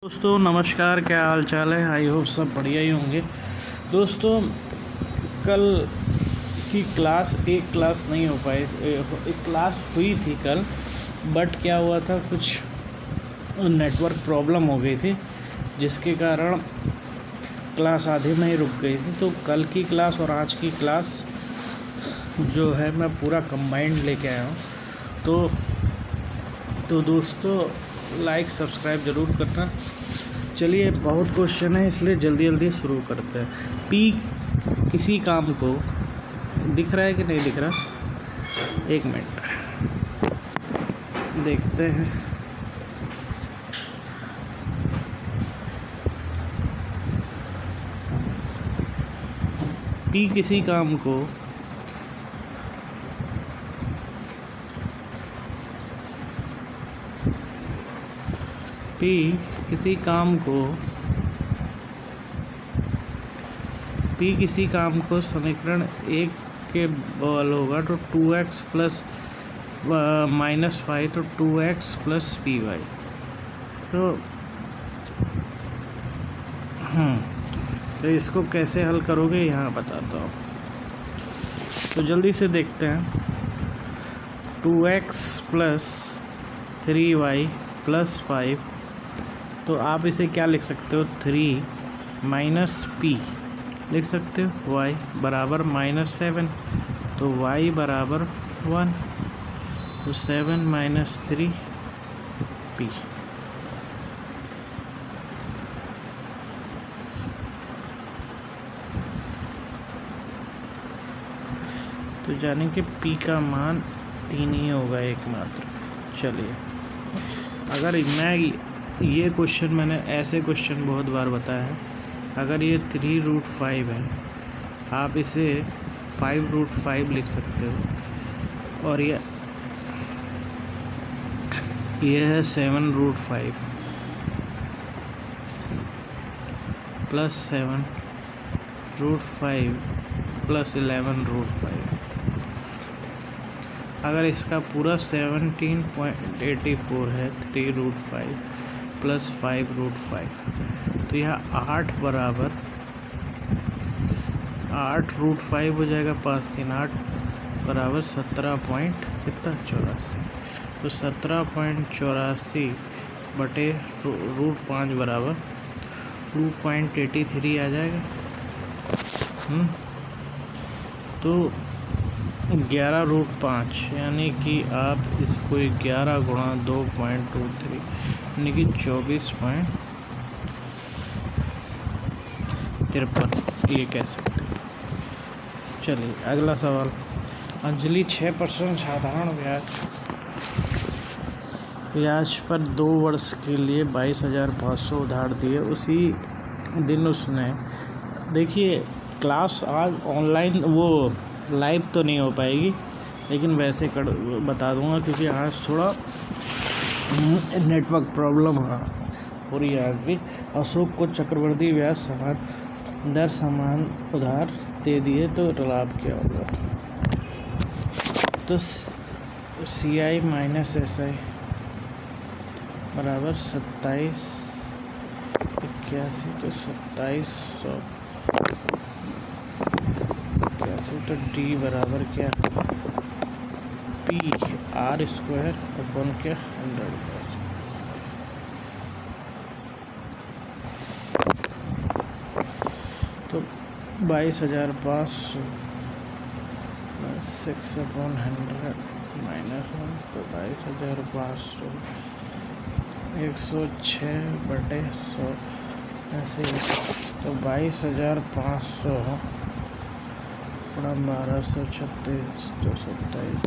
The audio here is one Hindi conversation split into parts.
दोस्तों नमस्कार, क्या हाल चाल है। आई होप सब बढ़िया ही होंगे। दोस्तों कल की एक क्लास नहीं हो पाई, एक क्लास हुई थी कल, बट क्या हुआ था, कुछ नेटवर्क प्रॉब्लम हो गई थी जिसके कारण क्लास आधे में ही रुक गई थी। तो कल की क्लास और आज की क्लास जो है मैं पूरा कंबाइंड लेके आया हूँ। तो दोस्तों लाइक सब्सक्राइब ज़रूर करना। चलिए, बहुत क्वेश्चन है इसलिए जल्दी जल्दी शुरू करते हैं। पी किसी काम को, दिख रहा है कि नहीं दिख रहा, एक मिनट देखते हैं। पी किसी काम को समीकरण एक के बल होगा तो 2x प्लस -5 तो 2x प्लस py। तो इसको कैसे हल करोगे यहाँ बताता हूँ। तो जल्दी से देखते हैं। 2x प्लस 3y प्लस 5, तो आप इसे क्या लिख सकते हो, 3 माइनस p लिख सकते हो। y बराबर -7, तो y बराबर 1, तो 7 माइनस 3 p। तो जाने कि p का मान 3 ही होगा एकमात्र। चलिए, अगर मैं ये क्वेश्चन, मैंने ऐसे क्वेश्चन बहुत बार बताया है। अगर ये 3√5 है, आप इसे 5√5 लिख सकते हो, और ये है 7√5 प्लस 7√5 प्लस 11√5। अगर इसका पूरा 17.84 है 3√5 प्लस 5√5, तो यह 8 बराबर 8√5 हो जाएगा। 5 3 8 बराबर 17.84। तो 17.84 बटे √5 बराबर 2.83 आ जाएगा। तो 11√5 यानी कि आप इसको 11 गुणा 2.23 यानी कि 24.53 ये कह सकते हैं। चलिए अगला सवाल। अंजलि 6% साधारण ब्याज पर 2 वर्ष के लिए 22,500 उधार दिए। उसी दिन उसने, देखिए क्लास आज ऑनलाइन वो लाइव तो नहीं हो पाएगी, लेकिन वैसे बता दूंगा क्योंकि आज थोड़ा नेटवर्क प्रॉब्लम हो रही है। आज भी अशोक को चक्रवृद्धि ब्याज समान उधार दे दिए तो लाभ क्या होगा। तो CI माइनस SI बराबर 2781, तो 2781, तो D बराबर क्या, P R स्क्वायर अपन क्या 100। तो 22,500 6/100 -1, तो 22,500 106/100 ऐसे। तो 22,500 1236 तो 27।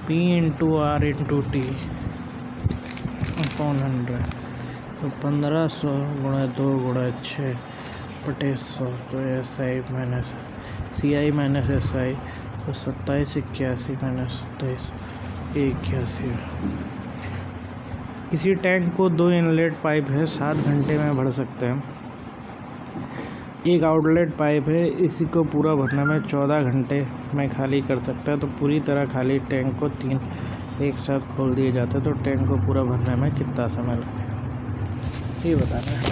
P into R into T upon 100, तो 1500 गुणा 2 गुणा 6/100, तो CI माइनस SI, तो 2781 माइनस 2781। किसी टैंक को 2 इनलेट पाइप है, 7 घंटे में भर सकते हैं। एक आउटलेट पाइप है, इसी को पूरा भरने में 14 घंटे में खाली कर सकता है। तो पूरी तरह खाली टैंक को 3 एक साथ खोल दिए जाते हैं तो टैंक को पूरा भरने में कितना समय लगेगा, ये बताना है।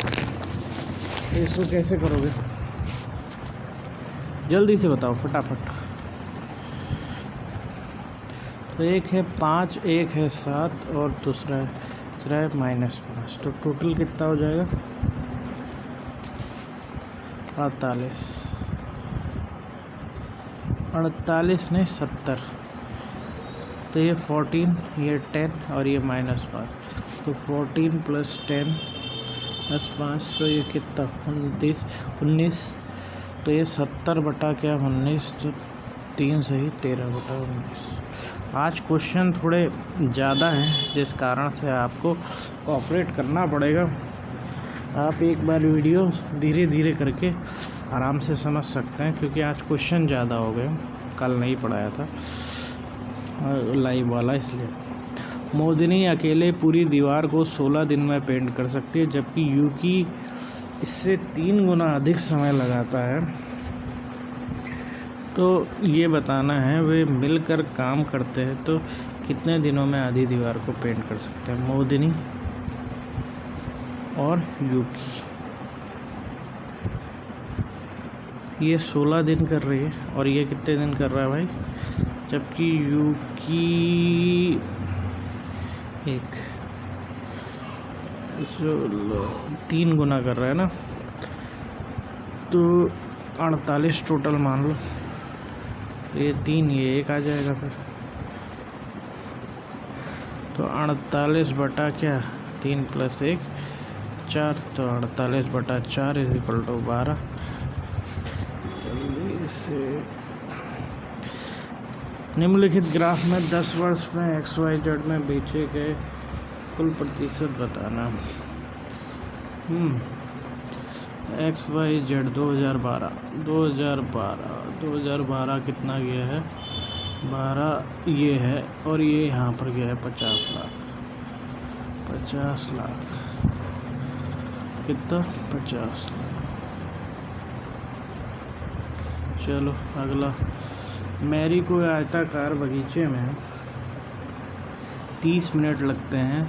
तो इसको कैसे करोगे, जल्दी से बताओ फटाफट। तो एक है 5, एक है 7 और दूसरा है -5। तो टोटल कितना हो जाएगा 48 नहीं 70। तो ये 14, ये 10 और ये -5। तो 14 + 10 + 5 तो ये कितना 19। तो ये 70/19 तो 3 सही 13/19। आज क्वेश्चन थोड़े ज़्यादा हैं जिस कारण से आपको कोऑपरेट करना पड़ेगा। आप एक बार वीडियो धीरे धीरे करके आराम से समझ सकते हैं, क्योंकि आज क्वेश्चन ज़्यादा हो गए, कल नहीं पढ़ाया था लाइव वाला, इसलिए। मोदिनी अकेले पूरी दीवार को 16 दिन में पेंट कर सकती है, जबकि यूकी इससे 3 गुना अधिक समय लगाता है। तो ये बताना है वे मिलकर काम करते हैं तो कितने दिनों में आधी दीवार को पेंट कर सकते हैं, मोदिनी और यूकी। ये 16 दिन कर रही है और ये कितने दिन कर रहा है भाई, जबकि यूकी 3 गुना कर रहा है ना। तो 48 टोटल मान लो, ये 3 ये 1 आ जाएगा फिर। तो 48 बटा क्या 3 + 1 4। तो 48/4 = 12। जल्दी से निम्नलिखित ग्राफ में 10 वर्ष में XYZ में बेचे गए कुल प्रतिशत बताना। XYZ 2012 कितना गया है 12 ये है, और ये यहाँ पर गया है 50 लाख कितना 50 लाख। चलो अगला, मैरी को आयताकार बगीचे में 30 मिनट लगते हैं,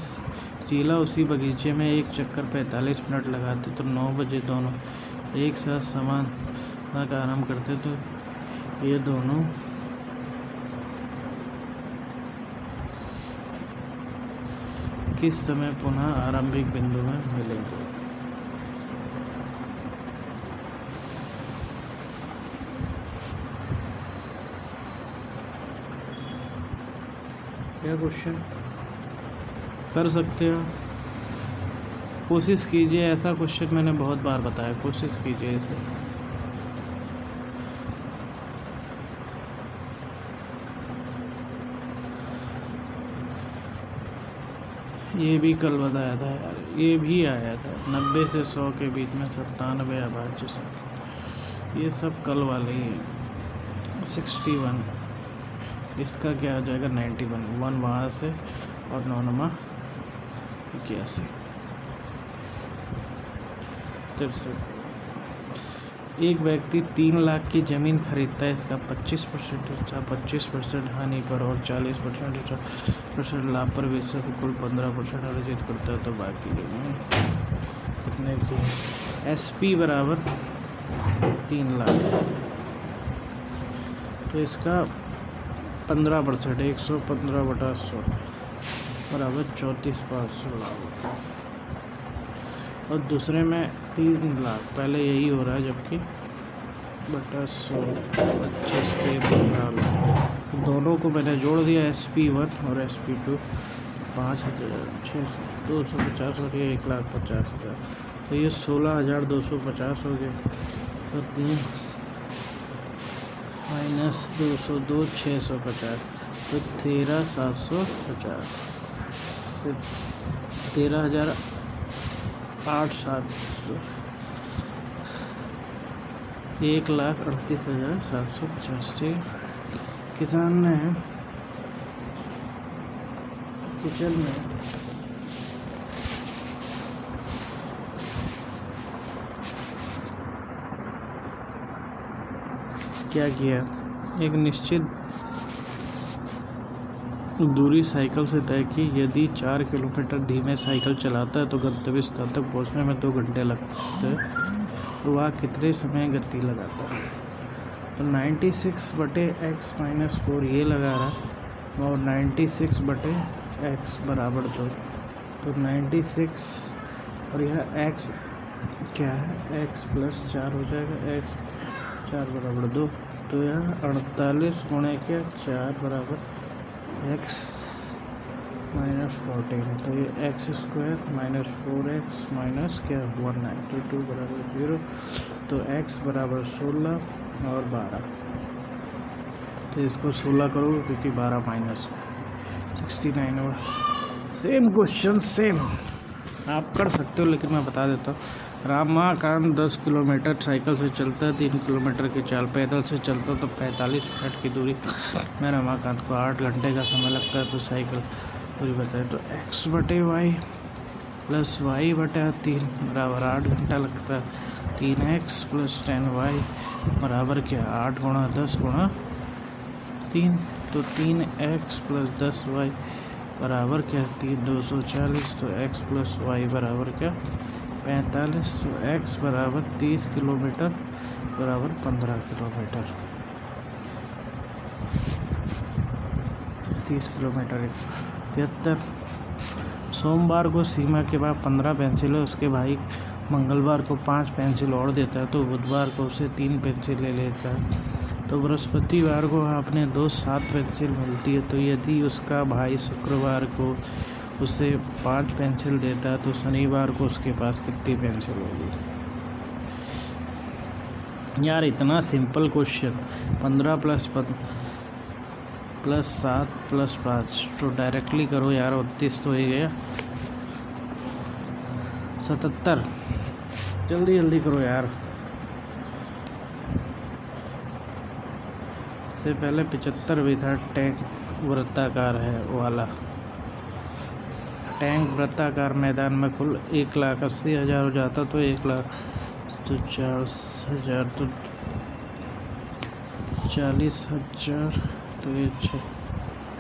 शीला उसी बगीचे में एक चक्कर 45 मिनट लगाते। तो 9 बजे दोनों एक साथ समान का आराम करते, तो ये दोनों किस समय पुनः आरंभिक बिंदु में मिलेंगे। क्या क्वेश्चन कर सकते हो, कोशिश कीजिए। ऐसा क्वेश्चन मैंने बहुत बार बताया, कोशिश कीजिए इसे। ये भी कल बताया था यार, ये भी आया था 90 से 100 के बीच में 97 अभाज्य संख्या, ये सब कल वाले ही हैं। 61 इसका क्या हो जाएगा 91, 1 वहाँ से और 9 81 63। एक व्यक्ति 3 लाख की ज़मीन खरीदता है, इसका 25% हिस्सा 25% हानि पर और 40% लाभ पर बेचता है, तो कुल 15% अर्जित करता है। तो बाकी कितने की SP बराबर 3 लाख, तो इसका 15% 115/100 बराबर 34,500 लाभ। और दूसरे में 3 लाख, पहले यही हो रहा है, जबकि बटा 100 25 पे 15 लाख। दोनों को मैंने जोड़ दिया, SP1 और SP2 5,600 और ये 1,50,000। तो ये 16,250 हो गए। तो 3 - 202 650, तो 13,750 से 13,800 1,38,750। किसान ने किचन में क्या किया, एक निश्चित दूरी साइकिल से तय की। यदि 4 किलोमीटर धीमे साइकिल चलाता है तो गंतव्य स्थान तक पहुंचने में 2 घंटे लगते हैं, तो वह कितने समय गति लगाता है। तो 96/x-4 ये लगा रहा और 96/x बराबर 2, तो 96 और यह x क्या है, x + 4 हो जाएगा, x 4 बराबर 2, तो यह 48 गुणे क्या 4 बराबर x - 14, तो ये x² - 4x माइनस क्या 192 बराबर 0, तो x बराबर 16 और 12, तो इसको 16 करो क्योंकि 12 माइनस 69 होगा। सेम क्वेश्चन सेम आप कर सकते हो, लेकिन मैं बता देता हूँ। रमाकांत 10 किलोमीटर साइकिल से चलता है, 3 किलोमीटर की चाल पैदल से चलता तो 45 मिनट की दूरी में रमाकांत को 8 घंटे का समय लगता है, तो साइकिल दूरी बताए। तो x/y + y/3 बराबर 8 घंटा लगता है, 3x + 10y बराबर क्या 8 × 10 × 3, तो 3x + 10y बराबर क्या 240, तो x + y बराबर क्या 45, तो x बराबर 30 किलोमीटर बराबर 15 किलोमीटर, 30 किलोमीटर 73। सोमवार को सीमा के बाद 15 पेंसिल है, उसके भाई मंगलवार को 5 पेंसिल और देता है, तो बुधवार को उसे 3 पेंसिल ले लेता है, तो बृहस्पतिवार को अपने दोस्त 7 पेंसिल मिलती है। तो यदि उसका भाई शुक्रवार को उसे 5 पेंसिल देता है, तो शनिवार को उसके पास कितनी पेंसिल होगी। यार इतना सिंपल क्वेश्चन, 15 + 7 + 5, तो डायरेक्टली करो यार, 29 तो ही गया, 77, जल्दी जल्दी करो यार। से पहले 75 भी था। टैंक वृत्ताकार है वाला, टैंक वृत्ताकार मैदान में कुल 1,80,000 हो जाता, तो 1,00,000 तो 40,000 तो 40,000, तो ये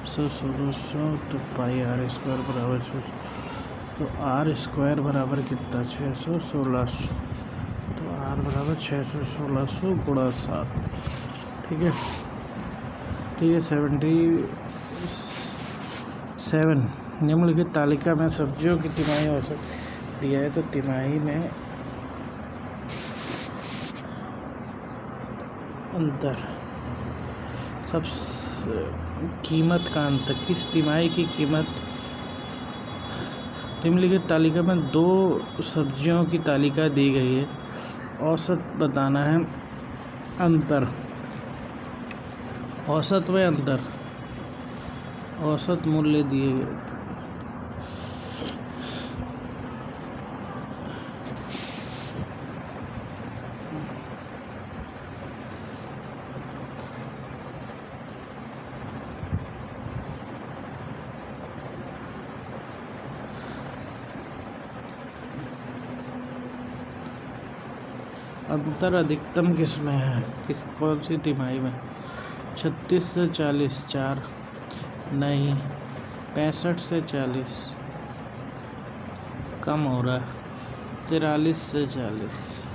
600 तो πr² बराबर 600, तो r² बराबर कितना 600 1600, तो r बराबर 600 1600 × 7, ठीक है। 77 निम्नलिखित तालिका में सब्जियों की तिमाही औसत दिया है, तो तिमाही में अंतर, सब कीमत का अंतर, किस तिमाही की कीमत। निम्नलिखित तालिका में 2 सब्जियों की तालिका दी गई है, औसत बताना है, अंतर, औसत व अंतर, औसत मूल्य दिए गए। अंतर अधिकतम किस में है, कौन सी तिमाही में। 36 से 40 4 नहीं, 65 से 40 कम हो रहा है, 43 से 40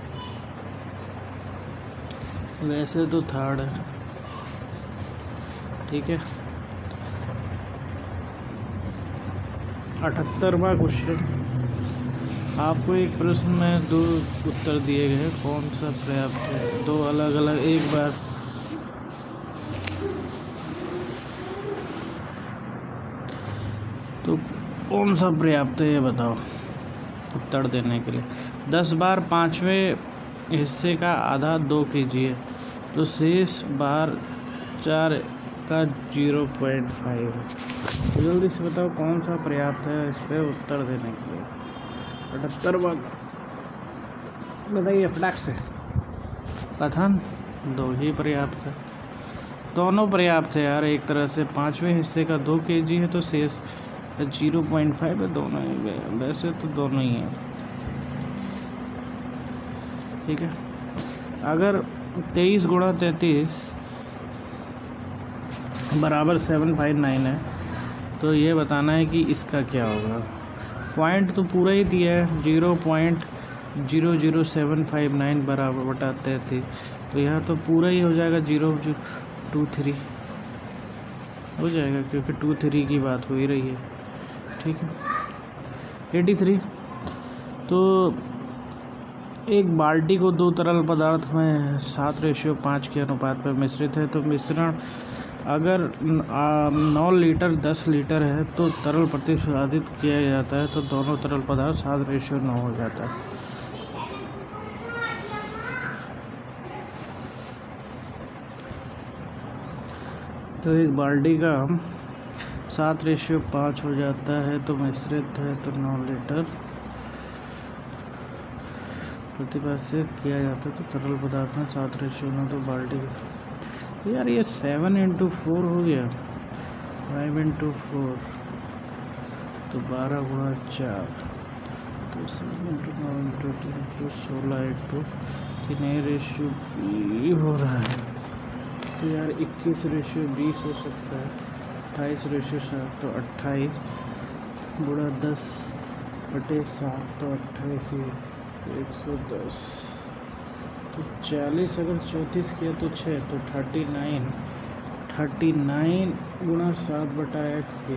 वैसे तो थर्ड है, ठीक है। 78वां क्वेश्चन, आपको एक प्रश्न में 2 उत्तर दिए गए, कौन सा पर्याप्त है। 2 अलग अलग, एक बार तो कौन सा पर्याप्त है ये बताओ उत्तर देने के लिए। 10 बार 5वें हिस्से का आधा 2 kg है, तो शेष बार 4 का 0.5 है। जल्दी से बताओ कौन सा पर्याप्त है इस पर उत्तर देने के लिए। 78वां बताइए फटाक से। कथन 2 ही पर्याप्त है, दोनों पर्याप्त है यार। एक तरह से 5वें हिस्से का 2 kg है, तो शेष 0.5 है, दोनों ही वैसे तो दोनों ही हैं, ठीक है। अगर 23 गुणा 33 बराबर 759 है। तो ये बताना है कि इसका क्या होगा। पॉइंट तो पूरा ही दिया है 0.00759 बराबर बटा 33, तो यहाँ तो पूरा ही हो जाएगा 0.023 हो जाएगा, क्योंकि 23 की बात हो ही रही है। ठीक है 83। तो एक बाल्टी को दो तरल पदार्थ में 7:5 के अनुपात पर मिश्रित है। तो मिश्रण अगर 9 लीटर 10 लीटर है तो तरल प्रतिशोधित किया जाता है, तो दोनों तरल पदार्थ 7:9 हो जाता है। तो एक बाल्टी का 7:5 हो जाता है, तो मिश्रित है तो 9 लीटर प्रतिशोधित किया जाता है, तो तरल पदार्थ में 7:9। तो बाल्टी यार ये 7×4 हो गया, 5×4 तो 12 गुणा 4, तो 7×9×3 16 रेशियो बी हो रहा है। तो यार 21:20 हो सकता है, 28:7 तो 28 गुणा 10/7 तो 28 ही 110, तो 40 अगर 34 किया तो 6 तो 39 गुणा 7/x के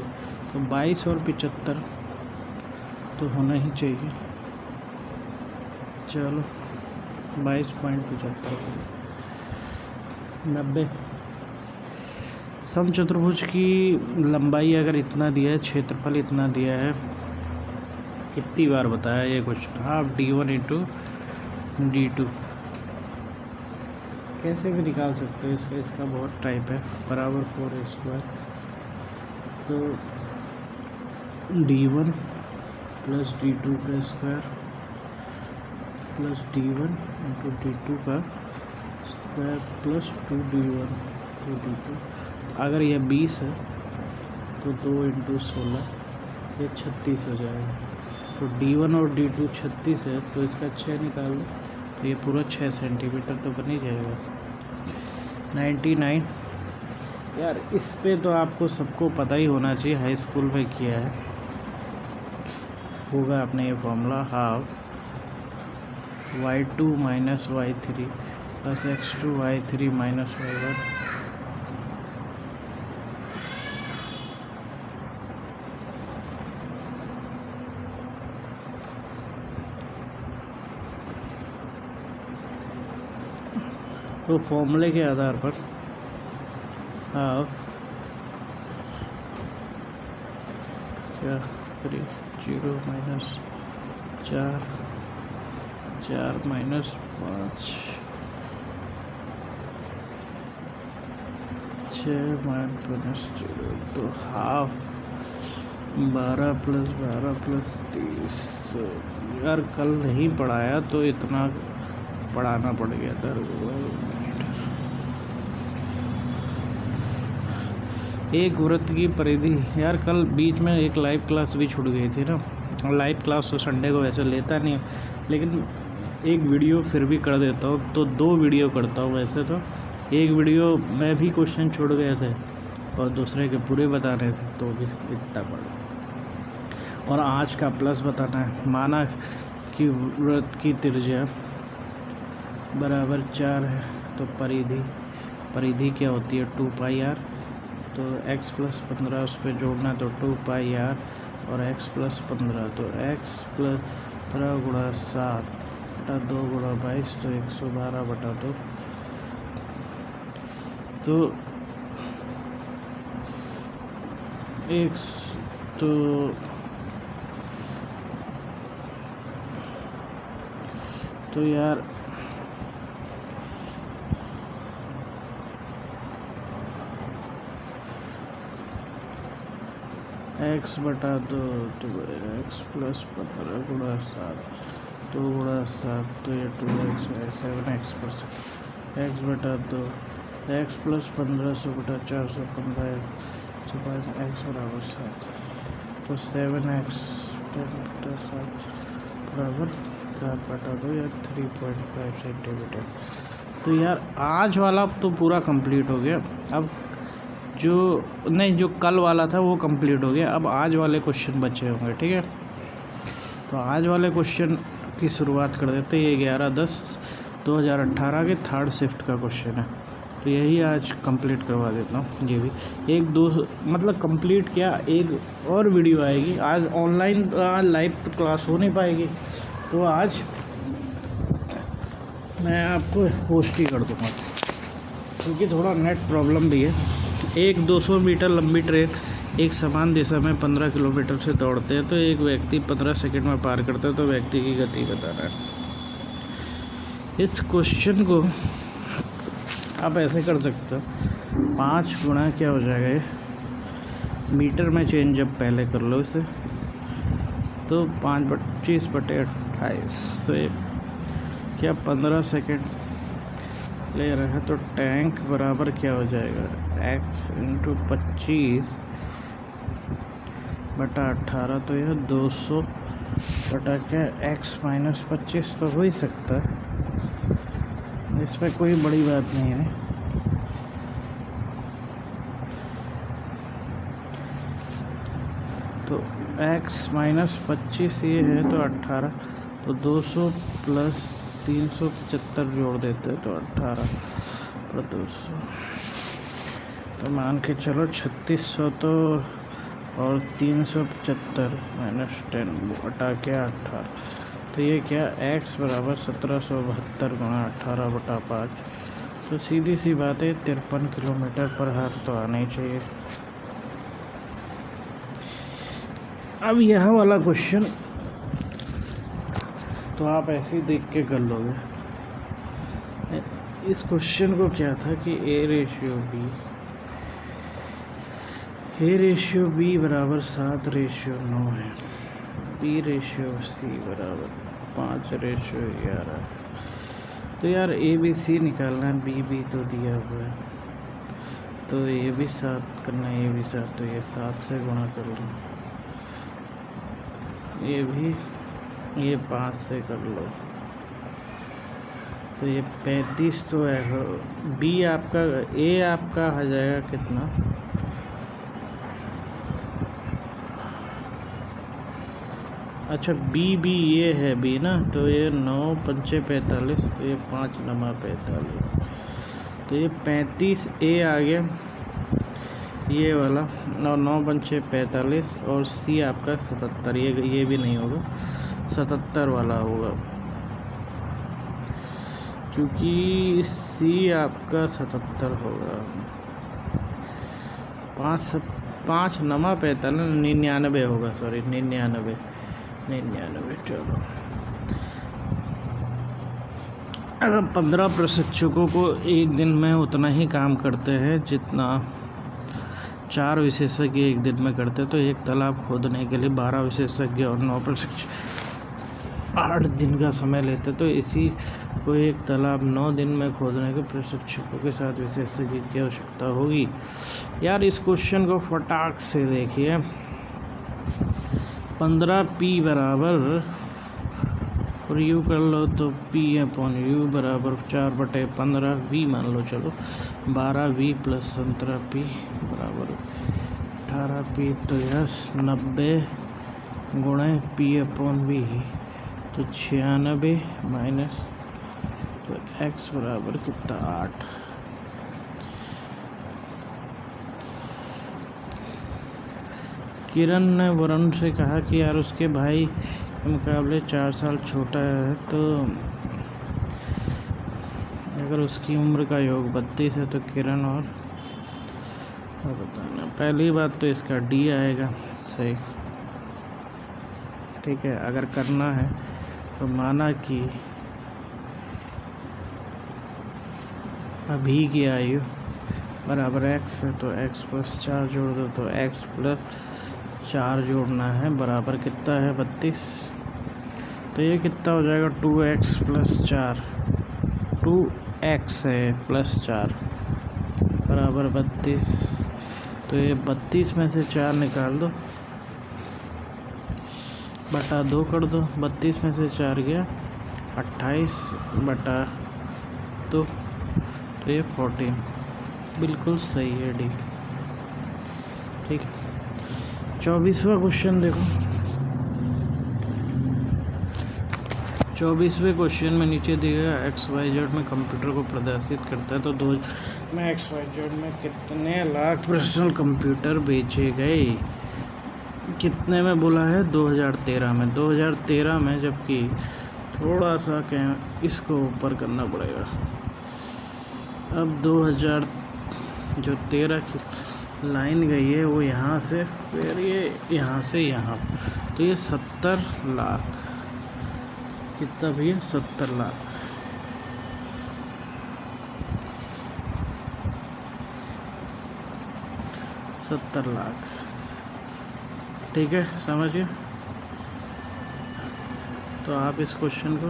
तो 22 और 75 तो होना ही चाहिए। चलो 22.75 90। समचतुर्भुज की लंबाई अगर इतना दिया है, क्षेत्रफल इतना दिया है, कितनी बार बताया ये क्वेश्चन, हाफ d1 × d2 कैसे भी निकाल सकते हो इसका बहुत टाइप है, बराबर 4a²। तो d1 + d2 का स्क्वायर प्लस d1 × d2 का स्क्वायर प्लस 2d1 × d2। अगर यह 20 है तो 2 × 16 ये 36 हो जाएगा। तो d1 और d2 36 है, तो इसका 6 निकाल लो, तो ये पूरा 6 सेंटीमीटर तो बन ही जाएगा। 99। यार इस पे तो आपको सबको पता ही होना चाहिए, हाई स्कूल में किया है होगा आपने ये formula, half y2 - y3 + x2 y3 - y1 तो फॉर्मूले के आधार पर हाफ 0 - 4 4 - 5 6 - 0 तो हाफ 12 + 12 + 30। तो यार कल नहीं पढ़ाया तो इतना पढ़ाना पड़ गया था। एक वृत्त की परिधि, यार कल बीच में एक लाइव क्लास भी छूट गई थी ना, लाइव क्लास तो संडे को वैसे लेता नहीं, लेकिन एक वीडियो फिर भी कर देता हूँ, तो 2 वीडियो करता हूँ। वैसे तो एक वीडियो में भी क्वेश्चन छूट गए थे और दूसरे के पूरे बताने थे, तो भी इतना पड़ा। और आज का प्लस बताना है। माना कि वृत्त की त्रिज्या बराबर 4 है, तो परिधि क्या होती है 2πr, तो x + 15 उस पर जोड़ना तो 2πr और x + 15 तो x + 15 गुणा 7 बटा 2 गुणा 22 तो 112/2। तो एक तो यार x/2 तो x + 15 गुणा 7 2 गुणा 7 तो ये 2x 7x + x/2 x + 15 100/4 15 x बराबर 7 तो 7x 10/7 बराबर 7/2 या 3.5 सेंटीमीटर। तो यार आज वाला तो पूरा कंप्लीट हो गया। अब जो कल वाला था वो कंप्लीट हो गया। अब आज वाले क्वेश्चन बचे होंगे, ठीक है। तो आज वाले क्वेश्चन की शुरुआत कर देते हैं। ये 11/10/2018 के थर्ड शिफ्ट का क्वेश्चन है, तो यही आज कंप्लीट करवा देता हूँ। ये भी एक दो मतलब कंप्लीट क्या, एक और वीडियो आएगी। आज ऑनलाइन लाइव तो क्लास हो नहीं पाएगी, तो आज मैं आपको होस्ट ही कर दूँगा, क्योंकि थोड़ा नेट प्रॉब्लम भी है। एक 200 मीटर लंबी ट्रेन एक समान दिशा में 15 किलोमीटर से दौड़ते हैं, तो एक व्यक्ति 15 सेकंड में पार करता है, तो व्यक्ति की गति बताना है। इस क्वेश्चन को आप ऐसे कर सकते हो, 5 गुणा क्या हो जाएगा, ये मीटर में चेंज जब पहले कर लो इसे, तो 5/25/28, तो ये क्या 15 सेकंड ले रहा है, तो टैंक बराबर क्या हो जाएगा, x × 25/18, तो यह 200 बटा क्या x - 25 तो हो ही सकता है, इसमें कोई बड़ी बात नहीं है। तो x - 25 ये है, तो 18, तो 200 + 375 जोड़ देते हैं, तो 18/200, तो मान के चलो 3600, तो और 375 - 10 बटा क्या 18, तो ये क्या x बराबर 1772 × 18/5, तो सीधी सी बात है 53 किलोमीटर/h तो आना ही चाहिए। अब यह वाला क्वेश्चन तो आप ऐसे ही देख के कर लोगे। इस क्वेश्चन को क्या था कि A/B बराबर 7/9 है, B/C बराबर 5/11। तो यार ABC निकालना है, B तो दिया हुआ है, तो ये भी 7 करना है, ये भी 7, तो ये 7 से गुणा कर लो, ये 5 से कर लो, तो ये 35 तो है। B आपका A आपका आ जाएगा कितना, अच्छा B ये है B ना, तो ये 9×5 = 45, तो ये 5×9 = 45, तो ये 35 A आ गया, ये वाला 9×5 = 45, और C आपका 77, ये भी नहीं होगा, 77 वाला होगा, क्योंकि C आपका 77 होगा। 5×9 = 45, 99 होगा, सॉरी 99, चलो। अगर 15 प्रशिक्षकों को एक दिन में उतना ही काम करते हैं जितना 4 विशेषज्ञ एक दिन में करते, तो एक तालाब खोदने के लिए 12 विशेषज्ञ और 9 प्रशिक्षक 8 दिन का समय लेते, तो इसी को एक तालाब 9 दिन में खोदने के प्रशिक्षकों के साथ विशेषज्ञ की आवश्यकता होगी। यार इस क्वेश्चन को फटाक से देखिए, 15P बराबर, और U कर लो तो P/U बराबर 4/15, V मान लो, चलो 12V + 17P बराबर 18P, तो यह 90 × P/V, तो 96 माइनस, तो x बराबर कितना 8। किरण ने वरुण से कहा कि यार उसके भाई के मुकाबले 4 साल छोटा है, तो अगर उसकी उम्र का योग 32 है, तो किरण और बताना। पहली बात तो इसका D आएगा, सही, ठीक है। अगर करना है तो माना कि अभी की आयु बराबर x है, तो x + 4 जोड़ दो, तो x + 4 जोड़ना है बराबर कितना है 32, तो ये कितना हो जाएगा 2x + 4, 2x है +4 बराबर 32, तो ये 32 में से 4 निकाल दो, बटा 2 कर दो, 32 में से 4 गया 28/2, तो ये 14 बिल्कुल सही है डी। ठीक है, 24वां क्वेश्चन देखो। 24वें क्वेश्चन में नीचे दिया गया XYZ में कंप्यूटर को प्रदर्शित करता है। तो दो में XYZ में कितने लाख पर्सनल कंप्यूटर बेचे गए? कितने में बोला है? 2013 में। 2013 में, जबकि थोड़ा सा क्या इसको ऊपर करना पड़ेगा। अब 2000 जो 13 की लाइन गई है वो यहाँ से, फिर ये यहाँ से यहाँ, तो ये 70 लाख। कितना भैया? 70 लाख। ठीक है, समझिए। तो आप इस क्वेश्चन को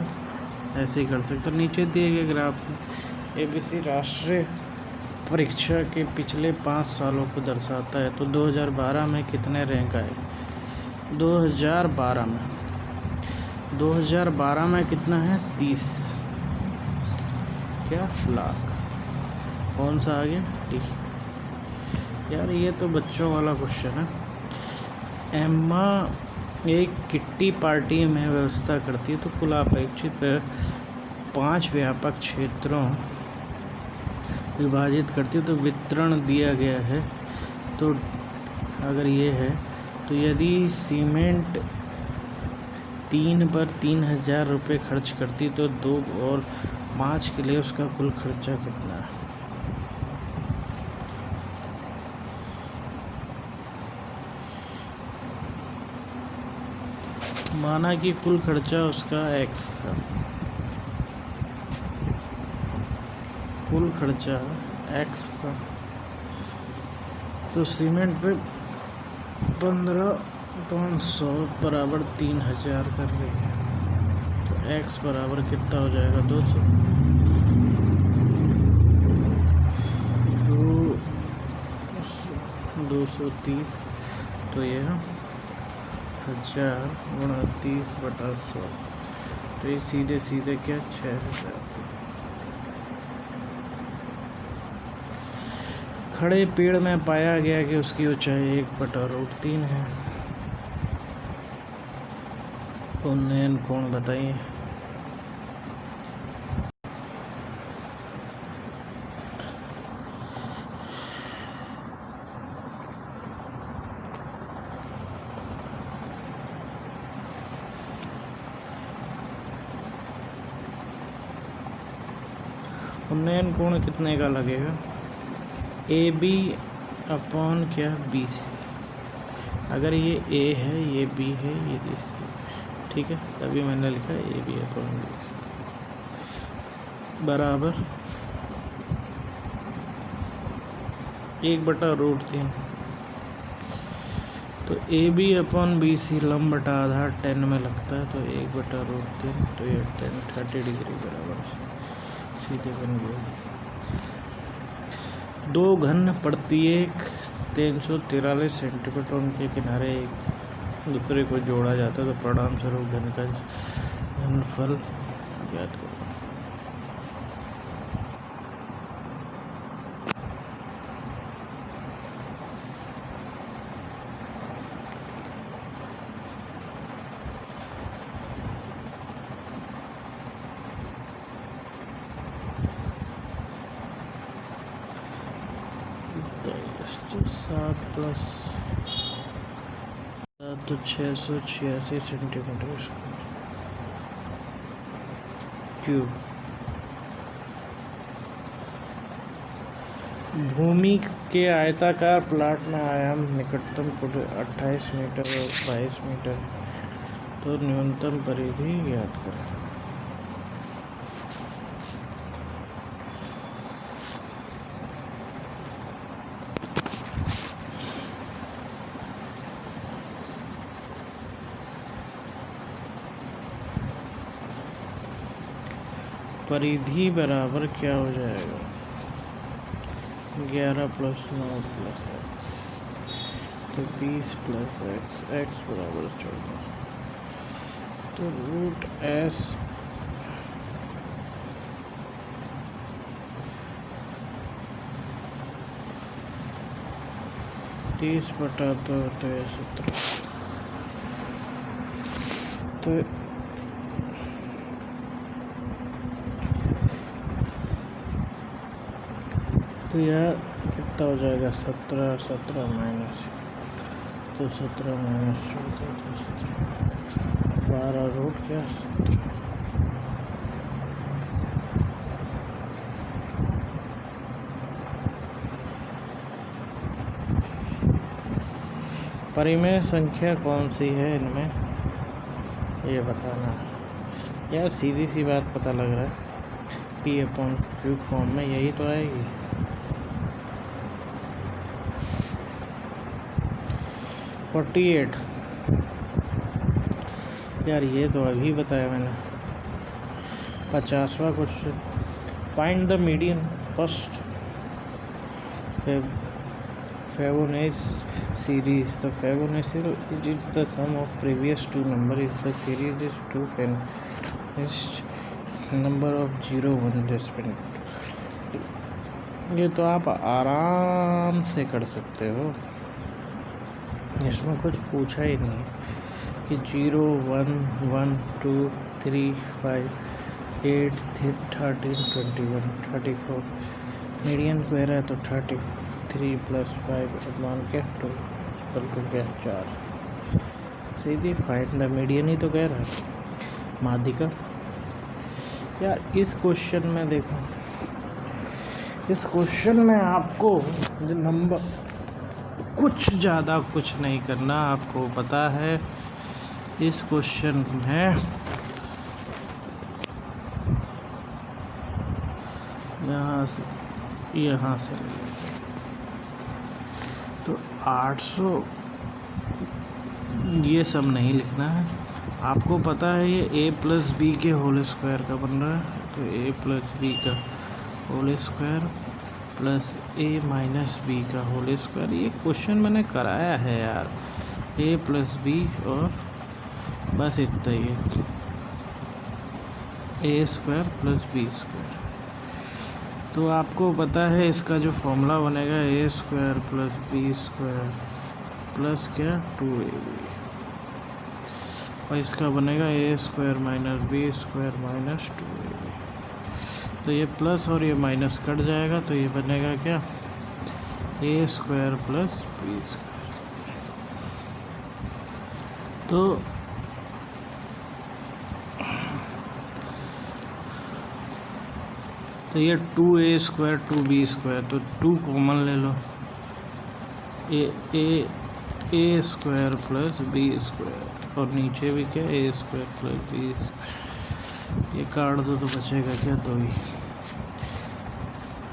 ऐसे ही कर सकते हो। नीचे दिए गए ग्राफ में ABC राष्ट्रीय परीक्षा के पिछले 5 सालों को दर्शाता है। तो 2012 में कितने रैंक आए? 2012 में कितना है? 30 क्या लाख। कौन सा आ गया? टी। यार ये तो बच्चों वाला क्वेश्चन है। एम्मा एक किट्टी पार्टी में व्यवस्था करती है। तो कुल अपेक्षित 5 व्यापक क्षेत्रों विभाजित करती है। तो वितरण दिया गया है। तो अगर ये है तो यदि सीमेंट 3 पर 3000 रुपये खर्च करती तो 2 और 5 के लिए उसका कुल खर्चा कितना है? माना कि कुल खर्चा उसका X था। कुल खर्चा X था, तो सीमेंट पे 15,500 बराबर 3000 कर रही है। तो X बराबर कितना हो जाएगा? 230। तो ये 1000 गुणा 30/100। तो ये सीधे सीधे क्या? 6000। खड़े पेड़ में पाया गया कि उसकी ऊंचाई 1/√3 है। उन्नयन कोण बताइए। उन्नयन कोण कितने का लगेगा? AB अपॉन क्या? BC। अगर ये A है, ये B है, ये C। ठीक है, तभी मैंने लिखा AB अपॉन BC बराबर 1/√3। तो AB अपॉन BC लंब बटा आधार 10 में लगता है। तो 1/√3, तो ये 30 डिग्री बराबर सीधे बन गया। 2 घन प्रत्येक 343 सेंटीमीटर उनके किनारे एक दूसरे को जोड़ा जाता है। तो परिणाम स्वरूप घन का घनफल ज्ञात करो। तो 7 + 7 तो 686 सेंटीमीटर क्यूब। भूमि के आयताकार प्लाट में आयाम निकटतम 28 मीटर और 22 मीटर। तो न्यूनतम परिधि ज्ञात करें। परिधि बराबर क्या हो जाएगा? 11 + 9 + x। तो 20 + x, x बराबर 14। तो √S 30/2 तो ये 17। तो यह कितना हो जाएगा? 17 माइनस, तो 17 माइनस 12 रूट क्या? परिमेय संख्या कौन सी है इनमें, ये बताना। यार सीधी सी बात पता लग रहा है, P/Q फॉर्म में यही तो आएगी। $48। यार ये तो अभी बताया मैंने। 50वां question, find the median first Fibonacci series. The Fibonacci is the sum of previous two numbers. The series is two Fibonacci number of 0, 1 respect. ये तो आप आराम से कर सकते हो, इसमें कुछ पूछा ही नहीं कि 0, 1, 1, 2, 3, 5, 8, 13, 21, 34 मीडियन स्क्वायर है तो 33 + 5 मान के 2 = क्या 4। सीधी फाइंड द मीडियन ही तो कह रहा है माध्यिका। यार इस क्वेश्चन में देखो, इस क्वेश्चन में आपको जो नंबर कुछ ज़्यादा कुछ नहीं करना, आपको पता है इस क्वेश्चन में यहाँ से तो 800 ये सब नहीं लिखना है। आपको पता है ये a+b के होल स्क्वायर का बन रहा है, तो a+b का होल स्क्वायर प्लस a-b का होल स्क्वायर। ये क्वेश्चन मैंने कराया है यार, a+b और बस इतना ही है, a² + b²। तो आपको पता है इसका जो फॉर्मूला बनेगा a² + b² प्लस क्या 2ab, और इसका बनेगा a² - b² - 2ab। तो ये प्लस और ये माइनस कट जाएगा, तो ये बनेगा क्या a² + b²। तो ये 2a² 2b², तो 2 कॉमन ले लो, a² + b², और नीचे भी क्या a² + b²। ये काट दो तो बचेगा क्या 2 ही।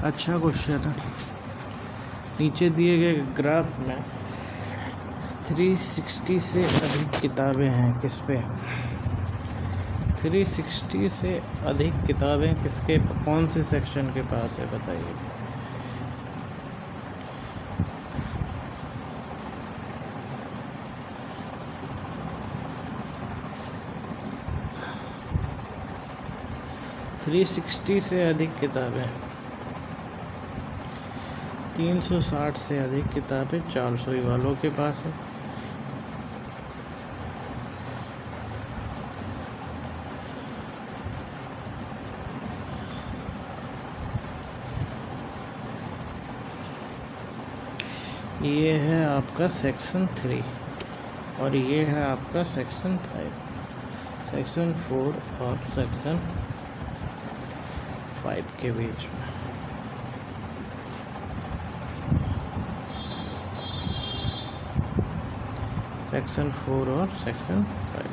अच्छा क्वेश्चन है। नीचे दिए गए ग्राफ में 360 से अधिक किताबें हैं किस पे? 360 से अधिक किताबें किसके, कौन से सेक्शन के पास है बताइए। ,360 से अधिक किताबें, 360 से अधिक किताबें 400 वालों के पास है। ये है आपका सेक्शन 3 और ये है आपका सेक्शन 5, सेक्शन 4 और सेक्शन 5 के बीच में। सेक्शन 4 और सेक्शन 5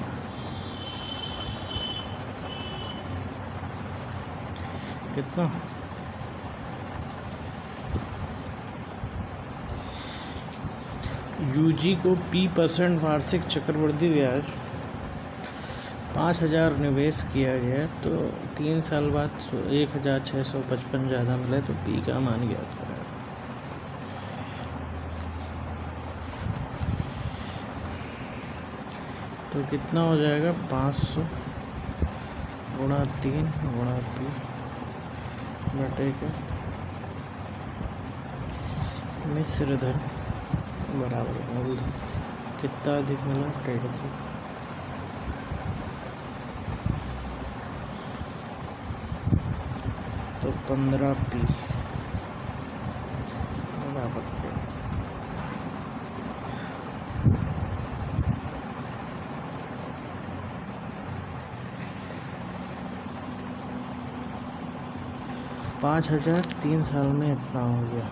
कितना? यूजी को P% वार्षिक चक्रवृद्धि ब्याज 5,000 निवेश किया गया, तो 3 साल बाद 1,655 ज़्यादा मिले, तो P का मान गया था। तो कितना हो जाएगा 500 × 3 × P बटे का मिश्र धन बराबर बोल कितना अधिक मिला 150 तो 15p बराबर 5,000 3 साल में इतना हो गया।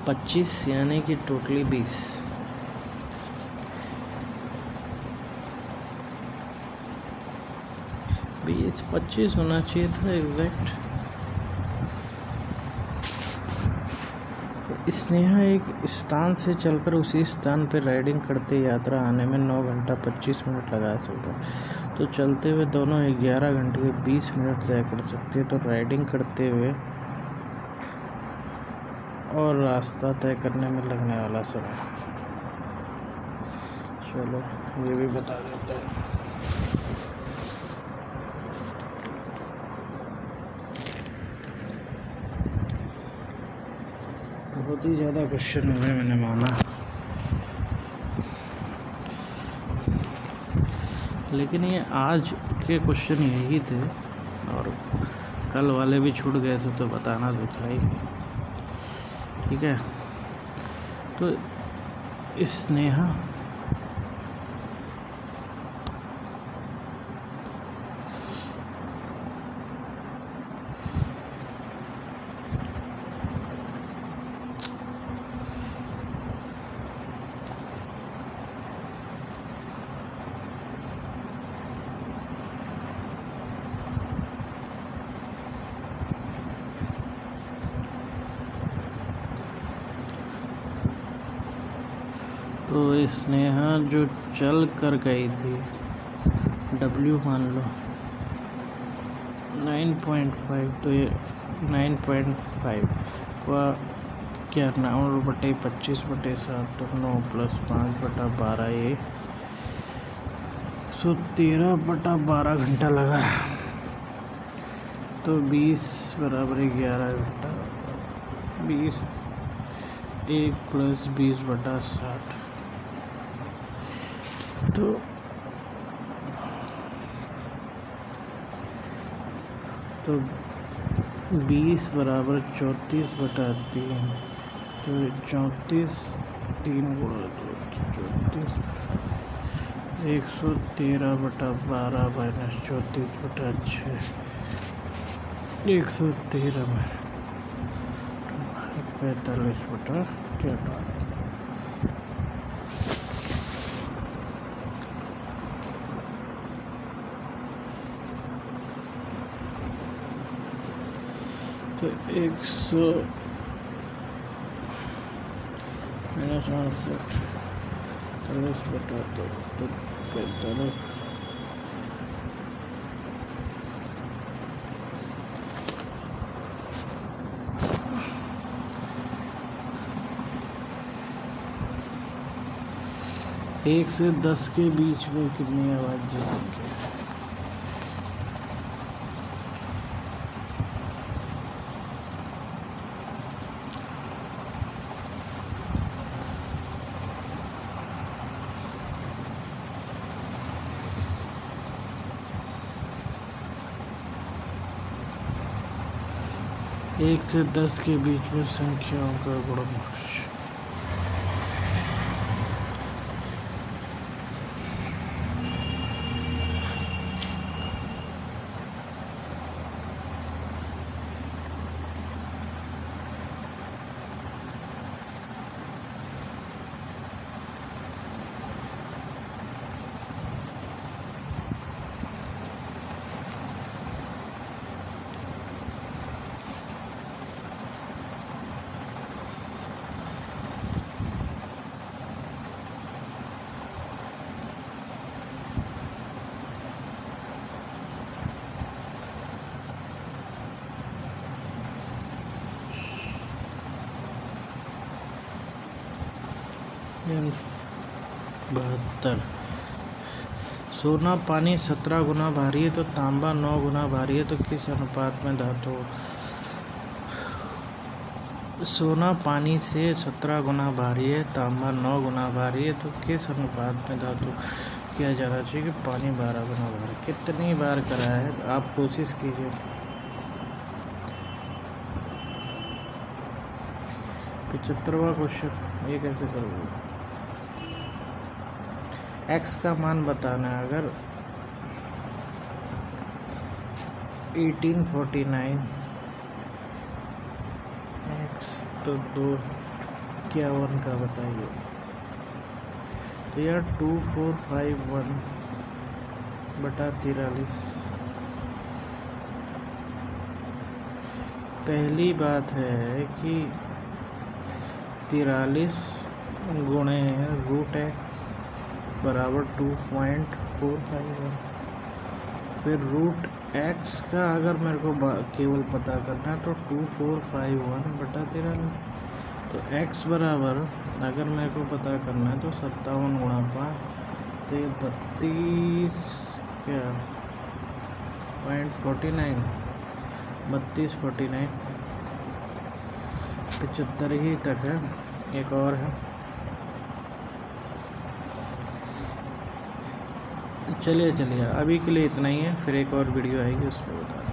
पच्चीस यानी कि टोटली 20। बीस 25 होना चाहिए था एग्जैक्ट। स्नेहा एक स्थान से चलकर उसी स्थान पर राइडिंग करते यात्रा आने में 9 घंटा 25 मिनट लगा सकता, तो चलते हुए दोनों 11 घंटे 20 मिनट तय कर सकते हैं। तो राइडिंग करते हुए और रास्ता तय करने में लगने वाला समय, चलो ये भी बता देते हैं। बहुत ही ज़्यादा क्वेश्चन हुए मैंने माना, लेकिन ये आज के क्वेश्चन यही थे और कल वाले भी छूट गए थे तो बताना तो था ही। ठीक है, तो स्नेहा स्नेहा जो चल कर गई थी, W मान लो 9.5, तो ये 9.5 का क्या 9/25/7 तो 9 + 5/12 ये 13/12 घंटा लगा, तो 20 = 11 घंटा। 20 1 + 20/60 तो 20 = 34/3, तो 34 3 × 2 34 113/12 - 34/6 113 में 45/11। तो 100 -68 40/2 तो 45। एक से 10 के बीच में कितनी आवाज़ जी सकती है? एक से 10 के बीच में संख्याओं का गुणनफल। सोना पानी 17 गुना भारी है तो तांबा 9 गुना भारी है, तो किस अनुपात में धातु? सोना पानी से 17 गुना भारी है, तांबा 9 गुना भारी है, तो किस अनुपात में धातु किया जाना चाहिए कि पानी 12 गुना भारी? कितनी बार करा है, आप कोशिश कीजिए। 75वां क्वेश्चन, ये कैसे करोगे? x का मान बताना है। अगर 1849 x तो 251 का बताइए। तो यार 2451 बटा 43। पहली बात है कि 43 गुणे √x बराबर 2.451। फिर √x का अगर मेरे को केवल पता करना है तो 2451 बटा 43। तो x बराबर अगर मेरे को पता करना है तो 57 गुणा 5, तो ये 32 क्या .49 3249 75 ही तक है। एक और है, चलिए अभी के लिए इतना ही है, फिर एक और वीडियो आएगी उसमें बता दें।